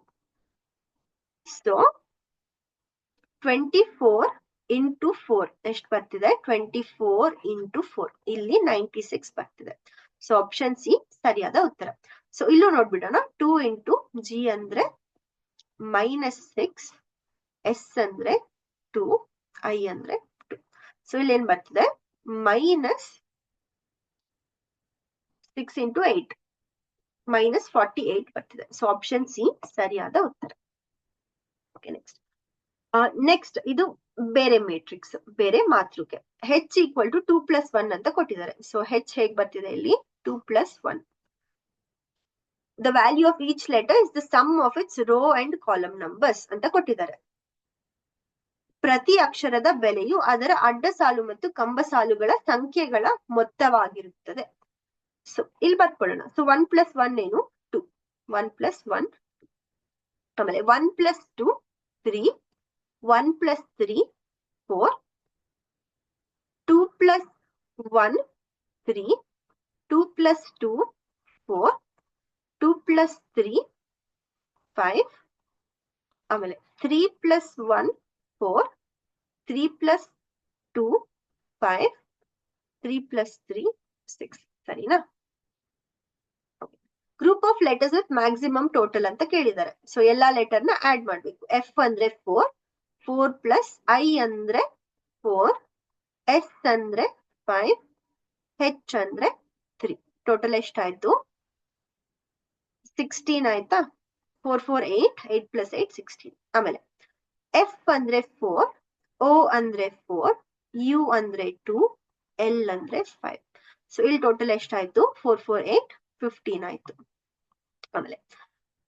S1: ಸೊ 24 ಇಂಟು 4 ಎಷ್ಟು ಬರ್ತಿದೆ? 24 ಇಂಟು 4 ಇಲ್ಲಿ 96 ಬರ್ತಿದೆ. ಸೊ ಆಪ್ಷನ್ ಸಿ ಸರಿಯಾದ ಉತ್ತರ. ಸೊ ಇಲ್ಲೂ ನೋಡ್ಬಿಡೋಣ. 2 ಇಂಟು ಜಿ ಅಂದ್ರೆ -6, ಎಸ್ ಅಂದ್ರೆ 2, ಐ ಅಂದ್ರೆ 2. ಸೊ ಇಲ್ಲಿ ಏನ್ ಬರ್ತಿದೆ? -6 ಇಂಟು 8 -48 ಬರ್ತಿದೆ. ಸೊ ಆಪ್ಷನ್ ಸಿ ಸರಿಯಾದ ಉತ್ತರ. ಓಕೆ, ನೆಕ್ಸ್ಟ್ ನೆಕ್ಸ್ಟ್ ಇದು ಬೇರೆ ಮೇಟ್ರಿಕ್ಸ್, ಬೇರೆ ಮಾತೃಕೆ. h ಈಕ್ವಲ್ ಟು 2+1 ಅಂತ ಕೊಟ್ಟಿದ್ದಾರೆ. ಸೊ h ಹೇಗ್ ಬರ್ತಿದೆ ಇಲ್ಲಿ 2+1. The value of each letter is the sum of its row and column numbers ಅಂತ ಕೊಟ್ಟಿದ್ದಾರೆ. ಪ್ರತಿ ಅಕ್ಷರದ ಬೆಲೆಯು ಅದರ ಅಡ್ಡ ಸಾಲು ಮತ್ತು ಕಂಬ ಸಾಲುಗಳ ಸಂಖ್ಯೆಗಳ ಮೊತ್ತವಾಗಿರುತ್ತದೆ. ಸೊ ಇಲ್ಲಿ ಬರ್ಕೊಳ್ಳೋಣ. ಸೊ 1+1 ಏನು 2, 1+1. ಆಮೇಲೆ 1+2 3, 1+3 4, 2+1 3, 2+2 4, 2+3 5, ಆಮೇಲೆ 3+1 4, 3+2 5, 3+3 6. ಸರಿನಾ? Group of letters with maximum total ಅಂತ ಕೇಳಿದ್ದಾರೆ. ಸೊ ಎಲ್ಲಾ ಲೆಟರ್ ನ ಆಡ್ ಮಾಡ್ಬೇಕು. ಎಫ್ ಅಂದ್ರೆ 4, 4+ ಐ ಅಂದ್ರೆ 4, ಎಸ್ ಅಂದ್ರೆ 5, ಹೆಚ್ ಅಂದ್ರೆ 3. ಟೋಟಲ್ ಎಷ್ಟಾಯ್ತು? 16 ಆಯ್ತಾ? 4 4 8, 8 + 8 16. ಆಮೇಲೆ ಎಫ್ ಅಂದ್ರೆ 4, ಓ ಅಂದ್ರೆ 4, ಯು ಅಂದ್ರೆ 2, ಎಲ್ ಅಂದ್ರೆ 5. ಸೊ ಇಲ್ಲಿ ಟೋಟಲ್ ಎಷ್ಟಾಯ್ತು? 4 4 8 15 ಆಯ್ತು. ಆಮೇಲೆ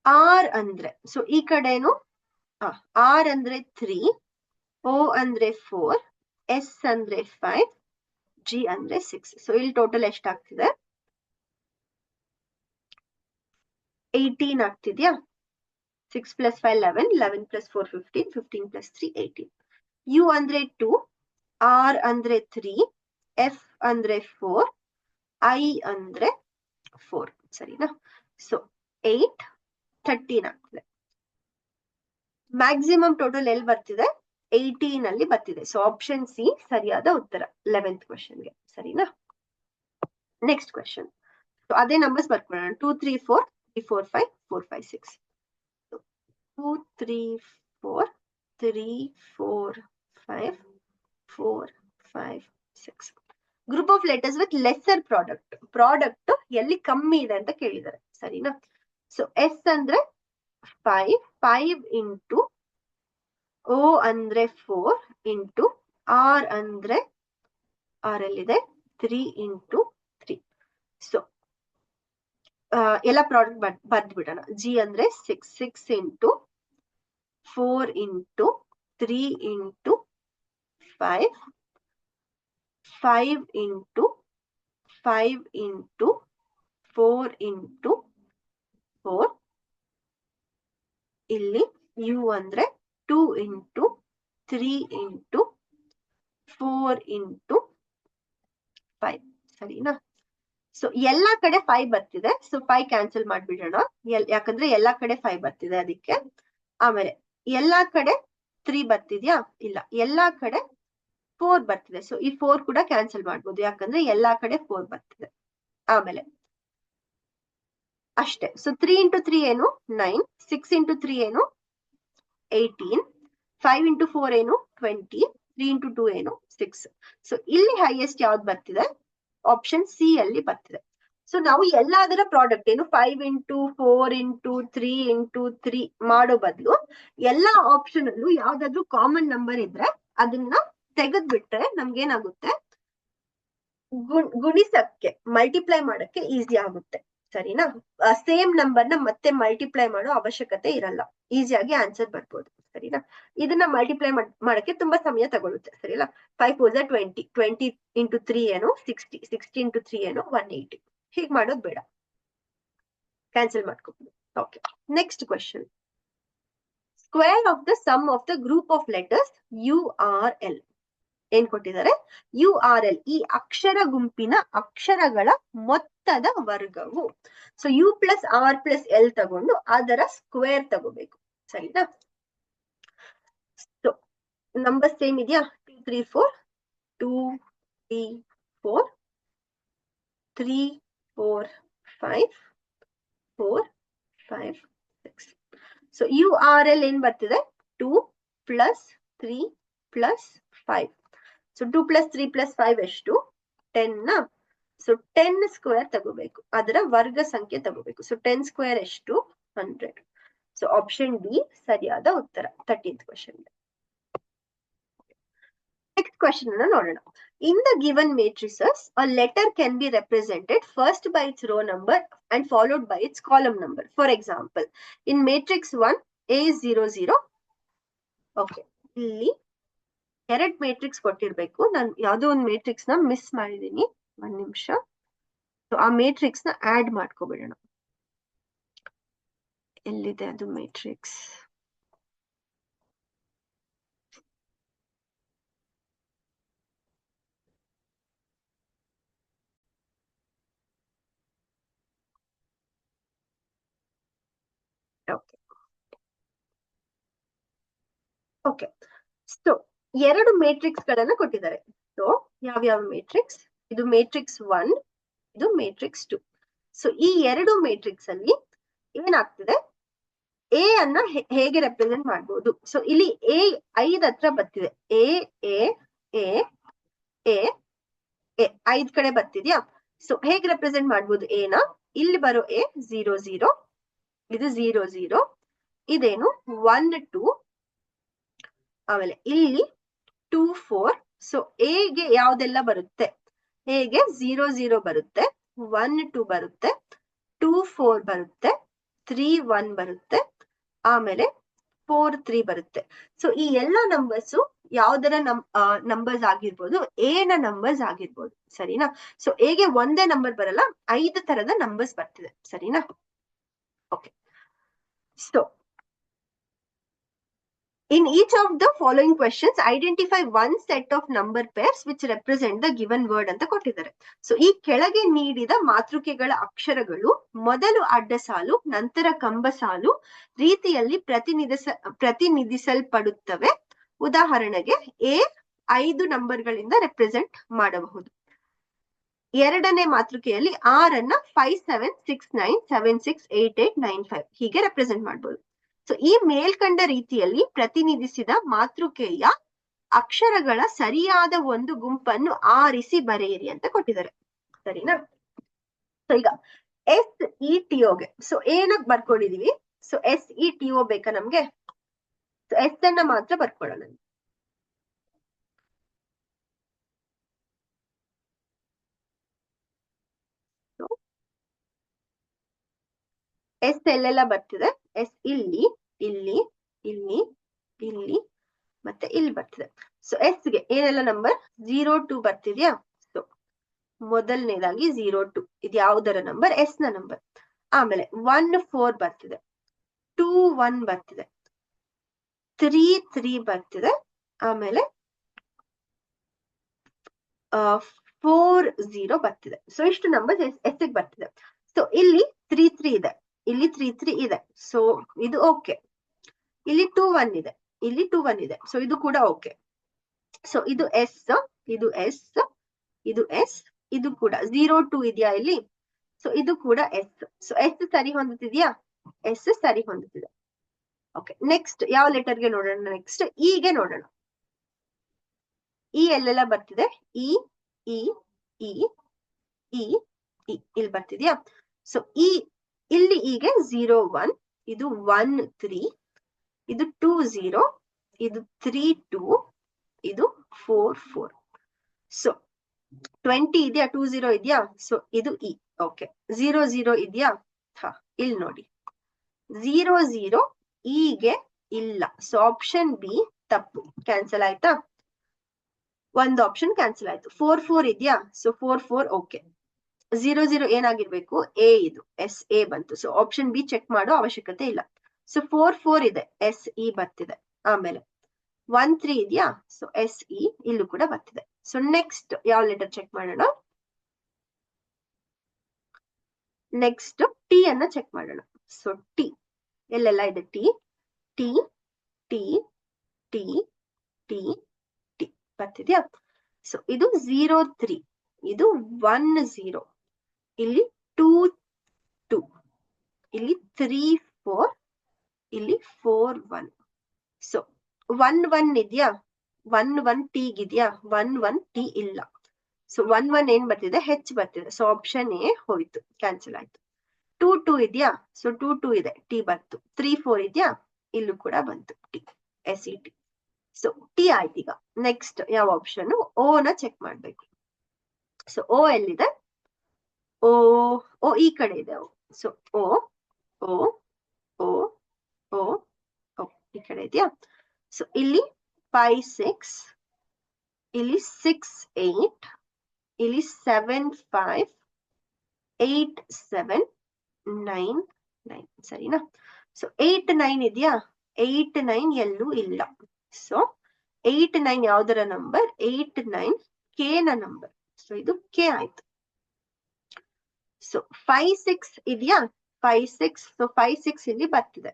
S1: ಆರ್ ಅಂದ್ರೆ, ಸೊ ಈ ಕಡೆನು ಆರ್ ಅಂದ್ರೆ 3, ಓ ಅಂದ್ರೆ 4, ಎಸ್ ಅಂದ್ರೆ 5, ಜಿ ಅಂದ್ರೆ 6. ಸೊ ಇಲ್ಲಿ ಟೋಟಲ್ ಎಷ್ಟಾಗ್ತಿದೆ? 18 ಆಗ್ತಿದ್ಯಾ? 6 + 5 11, 11 + 4 15, 15 + 3 18. ಯು ಅಂದ್ರೆ 2, ಆರ್ ಅಂದ್ರೆ 3, ಎಫ್ ಅಂದ್ರೆ 4, ಐ ಅಂದ್ರೆ 4. ಸರಿನಾ? ಸೊ 8 13 ಆಗ್ತದೆ. ಮ್ಯಾಕ್ಸಿಮಮ್ ಟೋಟಲ್ ಎಲ್ಲಿ ಬರ್ತಿದೆ? 18 ಅಲ್ಲಿ ಬರ್ತಿದೆ. ಸೊ ಆಪ್ಷನ್ ಸಿ ಸರಿಯಾದ ಉತ್ತರ 11th ಕ್ವೆಶ್ಚನ್ಗೆ. ಸರಿನಾ? Next question. ಸೊ ಅದೇ numbers ಬರ್ಕೊಳ್ಳೋಣ. 2 3 4 3 4 5 4 5 6. 2 3 4 3 4 5 4 5 6. Group of letters with lesser product. Product ಎಲ್ಲಿ ಕಮ್ಮಿ ಇದೆ ಅಂತ ಕೇಳಿದ್ದಾರೆ. ಸರಿನಾ? ಸೊ ಎಸ್ ಅಂದ್ರೆ 5, 5 ಇಂಟು ಓ ಅಂದ್ರೆ 4 ಇಂಟು ಆರ್ ಅಂದ್ರೆ ಆರ್ ಎಲ್ಲಿದೆ 3 ಇಂಟು 3. ಸೊ ಎಲ್ಲ ಪ್ರಾಡಕ್ಟ್ ಬರ್ದ್ ಬಿಡೋಣ. ಜಿ ಅಂದ್ರೆ 6, 6 into 4 into 3 into 5, 5 into 5 into 4 into 4. ಇಲ್ಲಿ ಯು ಅಂದ್ರೆ 2 ಇಂಟು 3 ಇಂಟು 4 ಇಂಟು 5. ಸರಿನಾ? ಸೊ ಎಲ್ಲಾ ಕಡೆ 5 ಬರ್ತಿದೆ. ಸೊ 5 ಕ್ಯಾನ್ಸಲ್ ಮಾಡ್ಬಿಡೋಣ, ಯಾಕಂದ್ರೆ ಎಲ್ಲಾ ಕಡೆ 5 ಬರ್ತಿದೆ ಅದಕ್ಕೆ. ಆಮೇಲೆ ಎಲ್ಲಾ ಕಡೆ 3 ಬರ್ತಿದ್ಯಾ? ಇಲ್ಲ, ಎಲ್ಲಾ ಕಡೆ 4 ಬರ್ತಿದೆ. ಸೊ ಈ 4 ಕೂಡ ಕ್ಯಾನ್ಸಲ್ ಮಾಡ್ಬೋದು, ಯಾಕಂದ್ರೆ ಎಲ್ಲಾ ಕಡೆ 4 ಬರ್ತಿದೆ. ಆಮೇಲೆ ಅಷ್ಟೇ. ಸೊ 3 ಇಂಟು 3 ಏನು 9, 6 ಇಂಟು 3 ಏನು 18, 5 ಇಂಟು 4 ಏನು 20, 3 ಇಂಟು 2 ಏನು 6. ಸೊ ಇಲ್ಲಿ ಹೈಯೆಸ್ಟ್ ಯಾವ್ದು ಬರ್ತಿದೆ? ಆಪ್ಷನ್ ಸಿ ಅಲ್ಲಿ ಬರ್ತಿದೆ. ಸೊ ನಾವು ಎಲ್ಲಾದರ ಪ್ರಾಡಕ್ಟ್ ಏನು 5 ಇಂಟು 4 ಇಂಟು 3 ಇಂಟು 3 ಮಾಡೋ ಬದಲು ಎಲ್ಲಾ ಆಪ್ಷನ್ ಅಲ್ಲೂ ಯಾವ್ದಾದ್ರು ಕಾಮನ್ ನಂಬರ್ ಇದ್ರೆ ಅದನ್ನ ತೆಗೆದ್ಬಿಟ್ರೆ ನಮ್ಗೇನಾಗುತ್ತೆ? ಗುಣಿಸಕ್ಕೆ, ಮಲ್ಟಿಪ್ಲೈ ಮಾಡಕ್ಕೆ ಈಸಿ ಆಗುತ್ತೆ. ಸರಿನಾ? ಸೇಮ್ ನಂಬರ್ ನ ಮತ್ತೆ ಮಲ್ಟಿಪ್ಲೈ ಮಾಡೋ ಅವಶ್ಯಕತೆ ಇರಲ್ಲ, ಈಸಿಯಾಗಿ ಆನ್ಸರ್ ಬರ್ಬೋದು. ಸರಿನಾ? ಇದನ್ನ ಮಲ್ಟಿಪ್ಲೈ ಮಾಡಕ್ಕೆ ತುಂಬಾ ಸಮಯ ತಗೊಳುತ್ತೆ. ಸರಿನಾ? 5 4 20, 20 ಇಂಟು 3 ಏನು 60, 60 ಇಂಟು 3 ಏನು 180. ಹೀಗ್ ಮಾಡೋದು ಬೇಡ, ಕ್ಯಾನ್ಸಲ್ ಮಾಡ್ಕೋಬಹುದು. Okay, next question. Square of the sum of the group of letters URL. ಏನ್ ಕೊಟ್ಟಿದ್ದಾರೆ? URL ಈ ಅಕ್ಷರ ಗುಂಪಿನ ಅಕ್ಷರಗಳ ಮೊತ್ತದ ವರ್ಗವು. So U plus R plus L ತಗೊಂಡು ಅದರ ಸ್ಕ್ವೇರ್ ತಗೋಬೇಕು. ಸರಿನಾ? ಸೊ ನಂಬರ್ ಸೇಮ್ ಇದೆಯಾ? 2 3 4, 2 3 4, 3 4 5, 4 5 6. ಸೊ URL ಏನ್ ಬರ್ತಿದೆ? 2 + 3 + 5. ಸೊ 2 + 3 + 5 ಎಷ್ಟು? 10. ಸೊ 10 ಸ್ಕ್ವೇರ್ ತಗೋಬೇಕು, ಅದರ ವರ್ಗ ಸಂಖ್ಯೆ ತಗೋಬೇಕು. ಸೊ 10 ಸ್ಕ್ವೇರ್ ಎಷ್ಟು? 100. ಸೊ ಆಪ್ಷನ್ ಡಿ ಸರಿಯಾದ ಉತ್ತರ 13th ಕ್ವೆಶ್ಚನ್. ಕ್ವೆಶನ್ ಅನ್ನ ನೋಡೋಣ. In the given matrices, a letter can be represented first by its row number and followed by its column number. For example, in matrix 1, A00, okay, ಇಲ್ಲಿ ಎರಡ್ matrix ಕೊಟ್ಟಿರ್ಬೇಕು. ನಾನು ಯಾವ್ದೋ ಒಂದು matrix ನ miss ಮಾಡಿದೀನಿ, ಒಂದ್ ನಿಮಿಷ. ಆ ಮೇಟ್ರಿಕ್ಸ್ ನ ಆಡ್ ಮಾಡ್ಕೊಬಿಡೋಣ. ಎಲ್ಲಿದೆ ಅದು ಮೇಟ್ರಿಕ್ಸ್? ಓಕೆ, ಸೊ ಎರಡು ಮೇಟ್ರಿಕ್ಸ್ ಗಳನ್ನ ಕೊಟ್ಟಿದ್ದಾರೆ. ಸೊ ಯಾವ್ಯಾವ ಮೇಟ್ರಿಕ್ಸ್? ಇದು ಮೇಟ್ರಿಕ್ಸ್ 1, ಇದು ಮೇಟ್ರಿಕ್ಸ್ 2. ಸೊ ಈ ಎರಡು ಮೇಟ್ರಿಕ್ಸ್ ಅಲ್ಲಿ ಏನಾಗ್ತಿದೆ, ಎ ಅನ್ನ ಹೇಗೆ ರೆಪ್ರೆಸೆಂಟ್ ಮಾಡ್ಬೋದು? ಸೊ ಇಲ್ಲಿ ಎ 5 ಹತ್ರ ಬರ್ತಿದೆ. A A A A A 5 ಕಡೆ ಬರ್ತಿದ್ಯಾ? ಸೊ ಹೇಗೆ ರೆಪ್ರೆಸೆಂಟ್ ಮಾಡ್ಬೋದು ಎ ನ? ಇಲ್ಲಿ ಬರೋ ಎ 0 0, ಇದು 0 0, ಇದೇನು 1 2, ಆಮೇಲೆ ಇಲ್ಲಿ 2 4. ಸೊ ಎಗೆ ಯಾವ್ದೆಲ್ಲ ಬರುತ್ತೆ? ಎಗೆ 0 0 ಬರುತ್ತೆ, 1 2 ಬರುತ್ತೆ, 2 4 ಬರುತ್ತೆ, 3 1 ಬರುತ್ತೆ, ಆಮೇಲೆ 4 3 ಬರುತ್ತೆ. ಸೊ ಈ ಎಲ್ಲಾ ನಂಬರ್ಸ್ ಯಾವ್ದರ ನಂಬರ್ಸ್ ಆಗಿರ್ಬೋದು, ಎ ನ ನಂಬರ್ಸ್ ಆಗಿರ್ಬೋದು, ಸರಿನಾ? ಸೊ ಎಗೆ ಒಂದೇ ನಂಬರ್ ಬರಲ್ಲ, 5 ತರದ ನಂಬರ್ಸ್ ಬರ್ತಿದೆ, ಸರಿನಾ? Okay, so in each of the following questions, identify one set of number pairs which represent the given word ಅಂತ ಕೊಟ್ಟಿದ್ದಾರೆ. ಸೊ ಈ ಕೆಳಗೆ ನೀಡಿದ ಮಾತೃಕೆಗಳ ಅಕ್ಷರಗಳು ಮೊದಲು ಅಡ್ಡ ಸಾಲು, ನಂತರ ಕಂಬ ಸಾಲು ರೀತಿಯಲ್ಲಿ ಪ್ರತಿನಿಧಿಸಲ್ಪಡುತ್ತವೆ. ಉದಾಹರಣೆಗೆ ಎ 5 ನಂಬರ್ಗಳಿಂದ ರೆಪ್ರೆಸೆಂಟ್ ಮಾಡಬಹುದು. ಎರಡನೇ ಮಾತೃಕೆಯಲ್ಲಿ ಆರ್ ಅನ್ನ 5 7 6 9 7 6 8 8 9 5 ಹೀಗೆ ರೆಪ್ರೆಸೆಂಟ್ ಮಾಡಬಹುದು. ಸೊ ಈ ಮೇಲ್ಕಂಡ ರೀತಿಯಲ್ಲಿ ಪ್ರತಿನಿಧಿಸಿದ ಮಾತೃಕೆಯ ಅಕ್ಷರಗಳ ಸರಿಯಾದ ಒಂದು ಗುಂಪನ್ನು ಆರಿಸಿ ಬರೆಯಿರಿ ಅಂತ ಕೊಟ್ಟಿದ್ದಾರೆ, ಸರಿನಾ? ಸೊ ಈಗ SETOಗೆ ಸೊ ಏನಕ್ಕೆ ಬರ್ಕೊಂಡಿದೀವಿ? ಸೊ SETO ಬೇಕಾ ನಮ್ಗೆ? ಎಸ್ ಅನ್ನ ಮಾತ್ರ ಬರ್ಕೊಳ್ಳೋಣ. ಎಸ್ ಎಲ್ಲೆಲ್ಲ ಬರ್ತಿದೆ? ಎಸ್ ಇಲ್ಲಿ ಇಲ್ಲಿ ಇಲ್ಲಿ ಇಲ್ಲಿ ಮತ್ತೆ ಇಲ್ಲಿ ಬರ್ತಿದೆ. ಸೊ ಎಸ್ ಗೆ ಏನೆಲ್ಲ ನಂಬರ್? 0 2 ಬರ್ತಿದ್ಯಾ? ಸೊ ಮೊದಲನೇದಾಗಿ 0 2 ಇದು ಯಾವ್ದರ ನಂಬರ್? ಎಸ್ ನ ನಂಬರ್. ಆಮೇಲೆ 1 4 ಬರ್ತಿದೆ, 2 1 ಬರ್ತಿದೆ, 3 3 ಬರ್ತಿದೆ, ಆಮೇಲೆ 4 0 ಬರ್ತಿದೆ. ಸೊ ಇಷ್ಟು ನಂಬರ್ ಎಸ್ ಗೆ ಬರ್ತಿದೆ. ಸೊ ಇಲ್ಲಿ 3 3 ಇದೆ, ಇಲ್ಲಿ 3 3 ಇದೆ, ಸೊ ಇದು ಓಕೆ. ಇಲ್ಲಿ 2 1 ಇದೆ, ಇಲ್ಲಿ 2 1 ಇದೆ, ಸೊ ಇದು ಕೂಡ ಓಕೆ. ಸೊ ಇದು ಎಸ್, ಇದು ಎಸ್, ಇದು ಎಸ್, ಇದು ಕೂಡ 0 2 ಇದೆಯಾ ಇಲ್ಲಿ? ಸೊ ಇದು ಕೂಡ ಎಸ್. ಸೊ ಎಸ್ ಸರಿ ಹೊಂದುತ್ತಿದ್ಯಾ? ಎಸ್ ಸರಿ ಹೊಂದುತ್ತಿದೆ. ಓಕೆ, ನೆಕ್ಸ್ಟ್ ಯಾವ ಲೆಟರ್ಗೆ ನೋಡೋಣ? ನೆಕ್ಸ್ಟ್ ಇಗೆ ನೋಡೋಣ. ಇ ಎಲ್ಲೆಲ್ಲ ಬರ್ತಿದೆ? E E E E E ಇಲ್ಲಿ ಬರ್ತಿದ್ಯಾ? ಸೊ ಇಲ್ಲಿ ಈಗ 0 1, ಇದು 1 3, ಇದು 2 0, ಇದು 3 2, ಇದು 4 4. ಸೊ 20 ಇದೆಯಾ? 2 0 ಇದೆಯಾ? ಸೊ ಇದು ಇ. ಓಕೆ, 0 0 ಇದೆಯಾ? ಹಾ, ಇಲ್ಲಿ ನೋಡಿ 0 0 ಇಗೆ ಇಲ್ಲ. ಸೊ ಆಪ್ಷನ್ ಬಿ ತಪ್ಪು, ಕ್ಯಾನ್ಸಲ್ ಆಯ್ತಾ? ಒಂದು ಆಪ್ಷನ್ ಕ್ಯಾನ್ಸಲ್ ಆಯ್ತು. 4 4 ಇದೆಯಾ? So 4 4 okay. 0 0 ಏನಾಗಿರ್ಬೇಕು? ಎ, ಇದು ಎಸ್ ಎ ಬಂತು. ಸೊ ಆಪ್ಷನ್ ಬಿ ಚೆಕ್ ಮಾಡೋ ಅವಶ್ಯಕತೆ ಇಲ್ಲ. ಸೊ 4 4 ಇದೆ, ಎಸ್ ಇ ಬರ್ತಿದೆ. ಆಮೇಲೆ 1 3 ಇದೆಯಾ? ಸೊ ಎಸ್ ಇ ಇಲ್ಲೂ ಕೂಡ ಬರ್ತಿದೆ. ಸೊ ನೆಕ್ಸ್ಟ್ ಯಾವ ಲೆಟರ್ ಚೆಕ್ ಮಾಡೋಣ? ನೆಕ್ಸ್ಟ್ ಟಿ ಅನ್ನ ಚೆಕ್ ಮಾಡೋಣ. ಸೊ ಟಿ ಎಲ್ಲೆಲ್ಲ ಇದೆ? T T T T T T ಬರ್ತಿದ್ಯಾ? ಸೊ ಇದು 0 3, ಇದು 1 0, ಇಲ್ಲಿ 2 2, ಇಲ್ಲಿ 3 4, ಇಲ್ಲಿ 4 1. ಸೊ 1 1 ಇದೆಯಾ? 1 1 ಟಿ ಇದೆಯಾ? 1 1 ಟಿ ಇಲ್ಲ. ಸೊ 1 1 ಏನ್ ಬರ್ತಿದೆ? ಹೆಚ್ ಬರ್ತಿದೆ. ಸೊ ಆಪ್ಷನ್ ಎ ಹೋಯ್ತು, ಕ್ಯಾನ್ಸಲ್ ಆಯ್ತು. 2 2 ಇದೆಯಾ? ಸೊ 2 2 ಇದೆ, ಟಿ ಬಂತು. 3 4 ಇದೆಯಾ? ಇಲ್ಲೂ ಕೂಡ ಬಂತು T, S E T. So T ಆಯ್ತು. ಈಗ ನೆಕ್ಸ್ಟ್ ಯಾವ ಆಪ್ಷನ್? ಓ ನ ಚೆಕ್ ಮಾಡ್ಬೇಕು. ಸೊ ಓ ಎಲ್ಲಿದೆ? ಓ ಓ ಈ ಕಡೆ ಇದೆ. ಸೊ ಓ ಓ ಓ ಓ ಓ ಈ ಕಡೆ ಇದೆಯಾ? ಸೊ ಇಲ್ಲಿ 5 6, ಇಲ್ಲಿ 6 8, ಇಲ್ಲಿ 7 5, 8 7 9 9 ಸರಿನಾ? ಸೊ 8 9 ಇದೆಯಾ? 8 9 ಎಲ್ಲೂ ಇಲ್ಲ. ಸೊ 8 9 ಯಾವ್ದರ ನಂಬರ್? 8 9 ಕೆ ನ ನಂಬರ್. ಸೊ ಇದು ಕೆ ಆಯ್ತು. ಸೊ 5 6 ಇದೆಯಾ? 5 6. ಸೊ 5 6 ಇಲ್ಲಿ ಬರ್ತಿದೆ.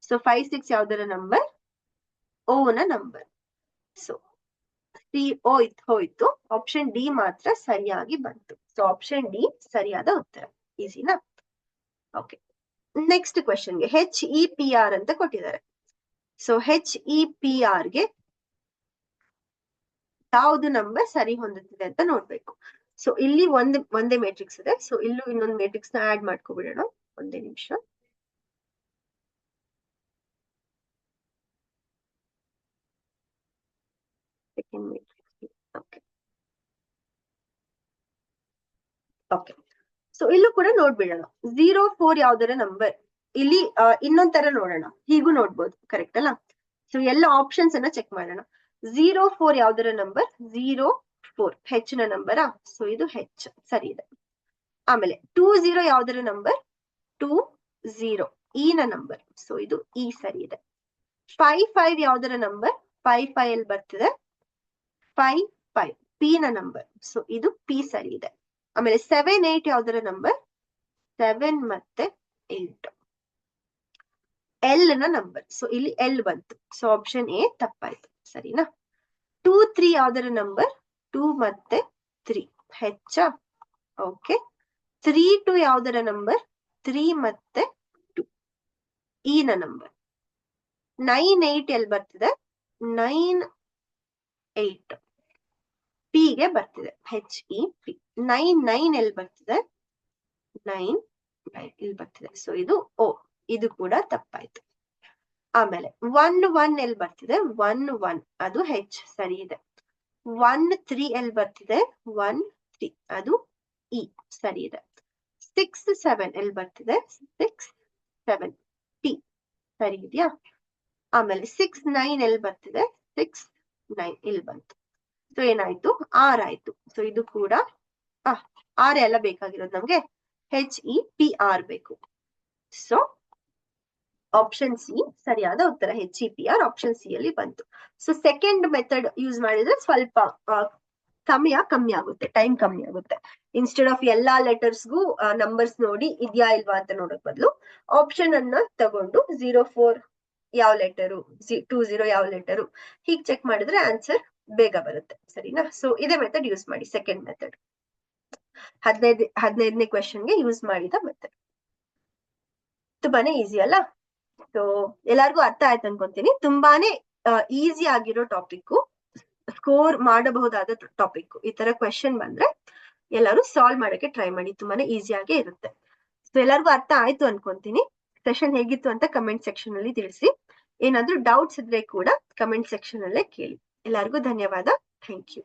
S1: ಸೊ 5 6 ಯಾವ್ದರ ನಂಬರ್? ಓ ನ ನಂಬರ್. ಸೊ ಸಿ ಓ ಹೋಯ್ತು. ಆಪ್ಷನ್ ಡಿ ಮಾತ್ರ ಸರಿಯಾಗಿ ಬಂತು. ಸೊ ಆಪ್ಷನ್ ಡಿ ಸರಿಯಾದ ಉತ್ತರ. ಈಸಿನಾ? ಓಕೆ, ನೆಕ್ಸ್ಟ್ ಕ್ವೆಶನ್ಗೆ HEPR ಅಂತ ಕೊಟ್ಟಿದ್ದಾರೆ. ಸೊ HEPR ಗೆ ಯಾವ್ದು ನಂಬರ್ ಸರಿ ಹೊಂದುತ್ತಿದೆ ಅಂತ ನೋಡ್ಬೇಕು. ಸೊ ಇಲ್ಲಿ ಒಂದೇ ಮ್ಯಾಟ್ರಿಕ್ಸ್ ಇದೆ. ಸೊ ಇಲ್ಲೂ ಇನ್ನೊಂದು ಮ್ಯಾಟ್ರಿಕ್ಸ್ ನ ಆಡ್ ಮಾಡ್ಕೊಬಿಡೋಣ. ಒಂದೇ ನಿಮಿಷ. Second matrix. Okay okay. So ಇಲ್ಲೂ ಕೂಡ ನೋಡ್ಬಿಡೋಣ. 0 4 ಯಾವ್ದರ ನಂಬರ್? ಇಲ್ಲಿ ಇನ್ನೊಂದ್ ತರ ನೋಡೋಣ. ಹೀಗೂ ನೋಡ್ಬೋದು, ಕರೆಕ್ಟ್ ಅಲ್ಲ? ಸೊ ಎಲ್ಲ ಆಪ್ಷನ್ಸ್ ಅನ್ನ ಚೆಕ್ ಮಾಡೋಣ. 0 4 ಯಾವ್ದರ ನಂಬರ್? 0 4 ಹೆಚ್ ನ ನಂಬರಾ? ಸೊ ಇದು ಹೆಚ್ ಸರಿ ಇದೆ. ಆಮೇಲೆ 2 0 ಯಾವ್ದರ ನಂಬರ್? 2 0 ಇ ನ ನಂಬರ್. ಸೊ ಇದು ಇ ಸರಿ ಇದೆ. 5 5 ಯಾವ್ದರ ನಂಬರ್? 5 5 ಎಲ್ಲಿ ಬರ್ತಿದೆ? 5 5 ಪಿ ನ ನಂಬರ್. ಸೊ ಇದು ಪಿ ಸರಿ ಇದೆ. ಆಮೇಲೆ 7 8 ಯಾವ್ದರ ನಂಬರ್? 7 ಮತ್ತೆ 8 ಎಲ್ ನ ನಂಬರ್. ಸೊ ಇಲ್ಲಿ ಎಲ್ ಬಂತು. ಸೊ ಆಪ್ಷನ್ ಎ ತಪ್ಪಾಯ್ತು. ಸರಿನಾ? 2 3 ಯಾವ್ದರ ನಂಬರ್? 2 ಮತ್ತೆ 3 ಹೆಚ್ಚ. ಓಕೆ. 3 2 ಯಾವ್ದರ ನಂಬರ್? 3 ಮತ್ತೆ 2 ಇ ನ ನಂಬರ್. 9 8 ಎಲ್ಲಿ ಬರ್ತಿದೆ? 9 8 ಪಿ ಗೆ ಬರ್ತಿದೆ. HEP. 9 9 ಎಲ್ಲಿ ಬರ್ತಿದೆ? 9 9 ಇಲ್ಲಿ ಬರ್ತಿದೆ. ಸೊ ಇದು ಓ. ಇದು ಕೂಡ ತಪ್ಪಾಯ್ತು. ಆಮೇಲೆ 1 1 ಎಲ್ಲಿ ಬರ್ತಿದೆ? 1 1 ಅದು ಹೆಚ್ ಸರಿ ಇದೆ. 1 3 ಎಲ್ಲಿ ಬರ್ತಿದೆ? 1 3 ಅದು ಇ ಸರಿ ಇದೆ. 6 7 ಎಲ್ಲಿ ಬರ್ತಿದೆ? 6 7 ಟಿ ಸರಿ ಇದೆಯಾ? ಆಮೇಲೆ 6 9 ಎಲ್ಲಿ ಬರ್ತಿದೆ? 6 9 ಇಲ್ಲಿ ಬಂತು. ಸೊ ಏನಾಯ್ತು? 6 ಆಯ್ತು. ಸೊ ಇದು ಕೂಡ 6 ಎಲ್ಲ ಬೇಕಾಗಿರೋದು ನಮ್ಗೆ. HEPR ಬೇಕು. ಸೊ ಆಪ್ಷನ್ ಸಿ ಸರಿಯಾದ ಉತ್ತರ. HEPR ಆಪ್ಷನ್ ಸಿ ಅಲ್ಲಿ ಬಂತು. ಸೊ ಸೆಕೆಂಡ್ ಮೆಥಡ್ ಯೂಸ್ ಮಾಡಿದ್ರೆ ಸ್ವಲ್ಪ ಸಮಯ ಕಮ್ಮಿ ಆಗುತ್ತೆ, ಟೈಮ್ ಕಮ್ಮಿ ಆಗುತ್ತೆ. ಇನ್ಸ್ಟೆಡ್ ಆಫ್ ಎಲ್ಲಾ ಲೆಟರ್ಸ್ಗೂ ನಂಬರ್ಸ್ ನೋಡಿ ಇದ್ಯಾ ಇಲ್ವಾ ಅಂತ ನೋಡಕ್ ಬದಲು ಆಪ್ಷನ್ ಅನ್ನ ತಗೊಂಡು 0 4 ಯಾವ ಲೆಟರು, 2 0 ಯಾವ ಲೆಟರು, ಹೀಗ್ ಚೆಕ್ ಮಾಡಿದ್ರೆ ಆನ್ಸರ್ ಬೇಗ ಬರುತ್ತೆ. ಸರಿನಾ? ಸೊ ಇದೇ ಮೆಥಡ್ ಯೂಸ್ ಮಾಡಿ. ಸೆಕೆಂಡ್ ಮೆಥಡ್ 15ನೇ ಕ್ವೆಶನ್ಗೆ ಯೂಸ್ ಮಾಡಿದ ಮೆಥಡ್. ತುಂಬಾನೇ ಈಸಿ ಅಲ್ಲ? ಸೊ ಎಲ್ಲಾರ್ಗು ಅರ್ಥ ಆಯ್ತು ಅನ್ಕೊಂತೀನಿ. ತುಂಬಾನೇ ಈಸಿ ಆಗಿರೋ ಟಾಪಿಕ್, ಸ್ಕೋರ್ ಮಾಡಬಹುದಾದ ಟಾಪಿಕ್. ಈ ತರ ಕ್ವೆಶನ್ ಬಂದ್ರೆ ಎಲ್ಲರೂ ಸಾಲ್ವ್ ಮಾಡಕ್ಕೆ ಟ್ರೈ ಮಾಡಿ. ತುಂಬಾನೇ ಈಸಿಯಾಗೇ ಇರುತ್ತೆ. ಸೊ ಎಲ್ಲರಿಗೂ ಅರ್ಥ ಆಯ್ತು ಅನ್ಕೊಂತೀನಿ. ಸೆಷನ್ ಹೇಗಿತ್ತು ಅಂತ ಕಮೆಂಟ್ ಸೆಕ್ಷನ್ ಅಲ್ಲಿ ತಿಳಿಸಿ. ಏನಾದ್ರೂ ಡೌಟ್ಸ್ ಇದ್ರೆ ಕೂಡ ಕಮೆಂಟ್ ಸೆಕ್ಷನ್ ಅಲ್ಲೇ ಕೇಳಿ. ಎಲ್ಲರಿಗೂ ಧನ್ಯವಾದ. Thank you.